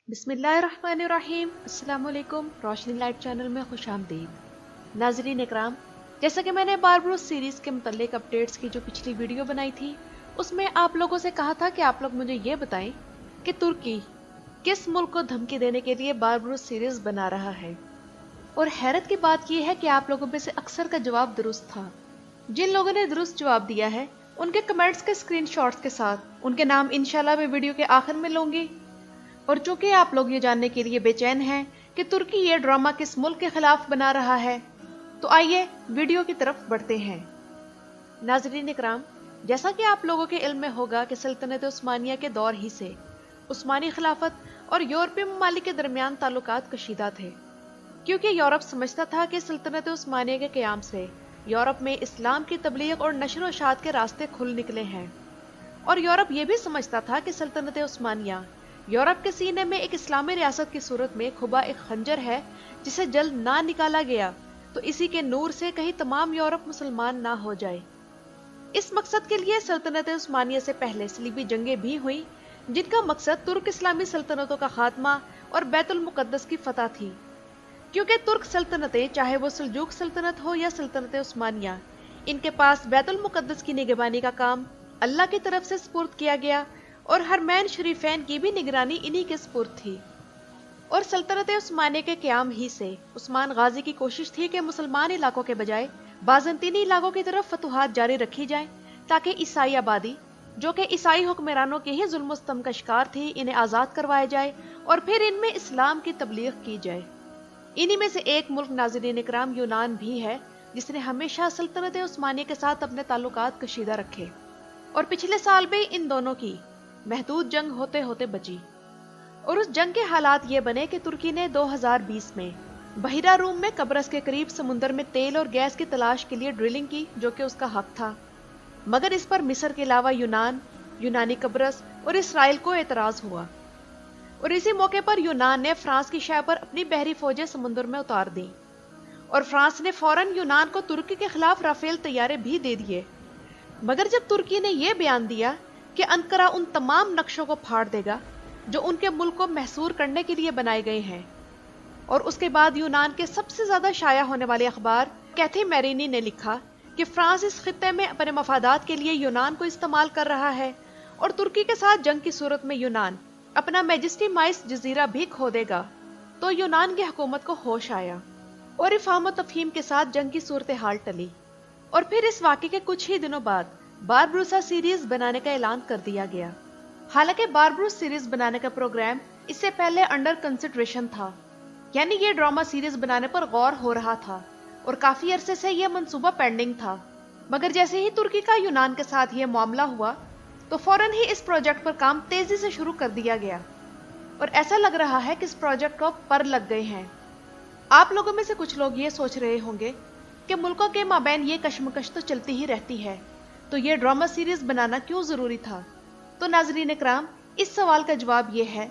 بسم اللہ الرحمن الرحیم۔ السلام علیکم، روشنی لائٹ چینل میں خوش آمدید۔ ناظرین اکرام، جیسا کہ میں نے باربروس سیریز کے متعلق اپڈیٹس کی جو پچھلی ویڈیو بنائی تھی اس میں آپ لوگوں سے کہا تھا کہ آپ لوگ مجھے یہ بتائیں کہ ترکی کس ملک کو دھمکی دینے کے لیے باربروس سیریز بنا رہا ہے۔ اور حیرت کی بات یہ ہے کہ آپ لوگوں میں سے اکثر کا جواب درست تھا۔ جن لوگوں نے درست جواب دیا ہے ان کے کمنٹس کے اسکرین شاٹس کے ساتھ ان کے نام انشاءاللہ میں ویڈیو کے آخر میں لوں گی۔ اور چونکہ آپ لوگ یہ جاننے کے لیے بے چین ہیں کہ ترکی یہ ڈرامہ کس ملک کے خلاف بنا رہا ہے تو آئیے ویڈیو کی طرف بڑھتے ہیں۔ ناظرین اکرام، جیسا کہ آپ لوگوں کے علم میں ہوگا کہ سلطنت عثمانیہ کے دور ہی سے عثمانی خلافت اور یورپی ممالک کے درمیان تعلقات کشیدہ تھے، کیونکہ یورپ سمجھتا تھا کہ سلطنت عثمانیہ کے قیام سے یورپ میں اسلام کی تبلیغ اور نشر و اشاعت کے راستے کھل نکلے ہیں، اور یورپ یہ بھی سمجھتا تھا کہ سلطنت عثمانیہ یورپ کے سینے میں ایک اسلامی ریاست کی صورت میں کھبا ایک خنجر ہے جسے جلد نہ نکالا گیا تو اسی کے نور سے کہیں تمام یورپ مسلمان نہ ہو جائے۔ اس مقصد کے لیے سلطنت عثمانیہ سے پہلے صلیبی جنگیں بھی ہوئیں جن کا مقصد ترک اسلامی سلطنتوں کا خاتمہ اور بیت المقدس کی فتح تھی، کیونکہ ترک سلطنتیں چاہے وہ سلجوق سلطنت ہو یا سلطنت عثمانیہ، ان کے پاس بیت المقدس کی نگہبانی کا کام اللہ کی طرف سے سپرد کیا گیا اور حرمین شریفین کی بھی نگرانی انہی کے سپرد تھی۔ اور سلطنت عثمانیہ کے قیام ہی سے عثمان غازی کی کوشش تھی کہ مسلمان علاقوں کے بجائے بازنطینی علاقوں کی طرف فتوحات جاری رکھی جائیں تاکہ عیسائی آبادی جو کہ عیسائی حکمرانوں کے ہی ظلم و ستم کا شکار تھی انہیں آزاد کروایا جائے اور پھر ان میں اسلام کی تبلیغ کی جائے۔ انہی میں سے ایک ملک ناظرین اکرام یونان بھی ہے جس نے ہمیشہ سلطنت عثمانیہ کے ساتھ اپنے تعلقات کشیدہ رکھے، اور پچھلے سال بھی ان دونوں کی محدود جنگ ہوتے ہوتے بچی، اور اس جنگ کے حالات یہ بنے کہ ترکی نے 2020 میں بحیرہ روم میں قبرص کے قریب سمندر میں تیل اور گیس کی تلاش کے لیے ڈرلنگ کی جو کہ اس کا حق تھا، مگر اس پر مصر کے علاوہ یونانی قبرص اور اسرائیل کو اعتراض ہوا، اور اسی موقع پر یونان نے فرانس کی شہ پر اپنی بحری فوجیں سمندر میں اتار دیں، اور فرانس نے فوراً یونان کو ترکی کے خلاف رافیل طیارے بھی دے دیے۔ مگر جب ترکی نے یہ بیان دیا کہ انقرہ ان تمام نقشوں کو پھاڑ دے گا جو ان کے ملک کو محصور کرنے کے لیے بنائے گئے ہیں، اور اس کے بعد یونان کے سب سے زیادہ شائع ہونے والے اخبار کیتھی میرینی نے لکھا کہ فرانس اس خطے میں اپنے مفادات کے لیے یونان کو استعمال کر رہا ہے اور ترکی کے ساتھ جنگ کی صورت میں یونان اپنا میجسٹی مائس جزیرہ بھی کھو دے گا، تو یونان کی حکومت کو ہوش آیا اور افہام و تفہیم کے ساتھ جنگ کی صورتحال ٹلی، اور پھر اس واقعے کے کچھ ہی دنوں بعد باربروسا سیریز بنانے کا اعلان کر دیا گیا۔ حالانکہ باربروس سیریز بنانے کا پروگرام اس سے پہلے انڈر کنسیڈریشن تھا، یعنی یہ ڈرامہ سیریز بنانے پر غور ہو رہا تھا اور کافی عرصے سے یہ منصوبہ پینڈنگ تھا، مگر جیسے ہی ترکی کا یونان کے ساتھ یہ معاملہ ہوا تو فوراً ہی اس پروجیکٹ پر کام تیزی سے شروع کر دیا گیا، اور ایسا لگ رہا ہے کہ اس پروجیکٹ کو پر لگ گئے ہیں۔ آپ لوگوں میں سے کچھ لوگ یہ سوچ رہے ہوں گے کہ ملکوں کے مابین یہ کشمکش تو چلتی ہی رہتی ہے، تو یہ ڈرامہ سیریز بنانا کیوں ضروری تھا؟ تو ناظرین اکرام، اس سوال کا جواب یہ ہے،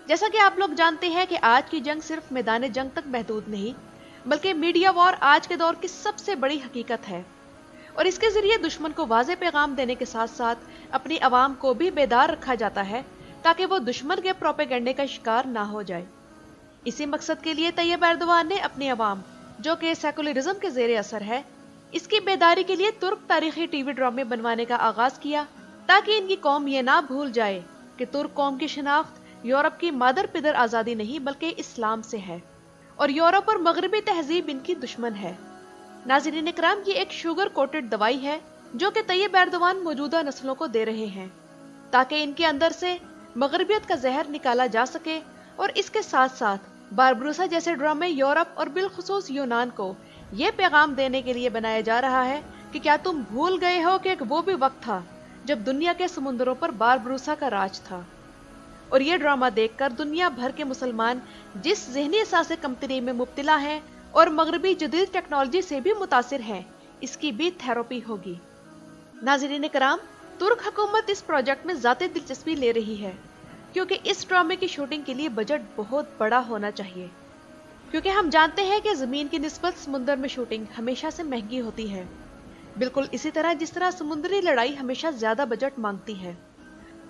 جیسا کہ آپ لوگ جانتے ہیں کہ آج کی جنگ صرف میدان جنگ تک محدود نہیں بلکہ میڈیا وار آج کے دور کی سب سے بڑی حقیقت ہے، اور اس کے ذریعے دشمن کو واضح پیغام دینے کے ساتھ ساتھ اپنی عوام کو بھی بیدار رکھا جاتا ہے تاکہ وہ دشمن کے پروپیگنڈے کا شکار نہ ہو جائے۔ اسی مقصد کے لیے طیب ایردوان نے اپنی عوام جو کہ سیکولرزم کے زیر اثر ہے اس کی بیداری کے لیے ترک تاریخی ٹی وی ڈرامے بنوانے کا آغاز کیا تاکہ ان کی قوم یہ نہ بھول جائے کہ ترک قوم کی شناخت یورپ کی مادر پدر آزادی نہیں بلکہ اسلام سے ہے، اور یورپ اور مغربی تہذیب ان کی دشمن ہے۔ ناظرین اکرام، یہ ایک شوگر کوٹڈ دوائی ہے جو کہ طیب ایردوان موجودہ نسلوں کو دے رہے ہیں تاکہ ان کے اندر سے مغربیت کا زہر نکالا جا سکے، اور اس کے ساتھ ساتھ باربروسا جیسے ڈرامے یورپ اور بالخصوص یونان کو یہ پیغام دینے کے لیے بنایا جا رہا ہے کہ کیا تم بھول گئے ہو کہ ایک وہ بھی وقت تھا جب دنیا کے سمندروں پر باربروسا کا راج تھا، اور یہ ڈرامہ دیکھ کر دنیا بھر کے مسلمان جس ذہنی احساس کمتری میں مبتلا ہیں اور مغربی جدید ٹیکنالوجی سے بھی متاثر ہیں اس کی بھی تھراپی ہوگی۔ ناظرین کرام، ترک حکومت اس پروجیکٹ میں ذاتی دلچسپی لے رہی ہے کیونکہ اس ڈرامے کی شوٹنگ کے لیے بجٹ بہت بڑا ہونا چاہیے، کیونکہ ہم جانتے ہیں کہ زمین کی نسبت سمندر میں شوٹنگ ہمیشہ سے مہنگی ہوتی ہے، بالکل اسی طرح جس طرح سمندری لڑائی ہمیشہ زیادہ بجٹ مانگتی ہے۔